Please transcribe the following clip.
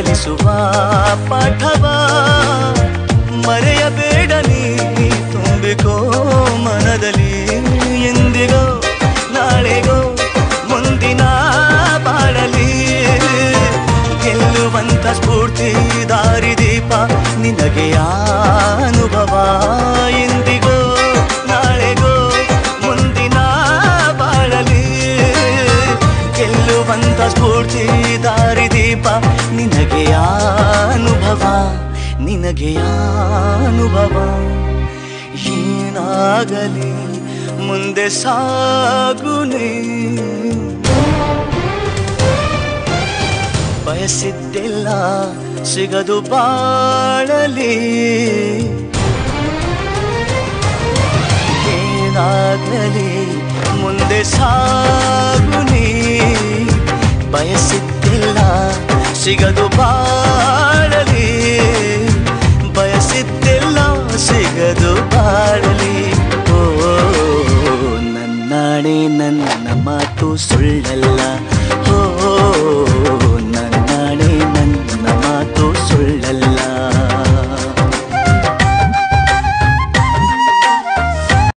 ಕಲಿಸುವ ಪಾಠವ ಮರೆಯಬೇಡ ನೀ ತುಂಬಿಕೋ ಮನದಲ್ಲಿ ಎಂದಿಗೋ ನಾಳೆಗೋ ಮುಂದಿನ ಬಾಳಲಿ ಗೆಲ್ಲುವಂತ ಸ್ಫೂರ್ತಿ ದಾರಿದೀಪ ನಿನಗೆ ಅನುಭವ ಎಂದಿಗೋ ನಾಳೆಗೋ ಮುಂದಿನ ಬಾಳಲಿ ಗೆಲ್ಲುವಂತ ಸ್ಫೂರ್ತಿ ದಾರಿದೀಪ ನಿನಗೆ ಅನುಭವ ನಿನಗೆ ಅನುಭವ ಏನಾಗಲಿ ಮುಂದೆ ಸಾಗುನೇ ಬಯಸಿದ್ದೆಲ್ಲ ಸಿಗದು ಬಾಳಲಿ ಏನಾಗಲಿ ಮುಂದೆ ಸಾಗುನೇ ಬಯಸಿದ್ದೆಲ್ಲ ಸಿಗದು ಬಾಳಲಿ ಬಯಸಿದ್ದೆಲ್ಲ ಸಿಗದು ಬಾಳಲಿ ಓ ನನ್ನಾಣೆ ನನ್ನ ಮಾತು ಸುಳ್ಳಲ್ಲ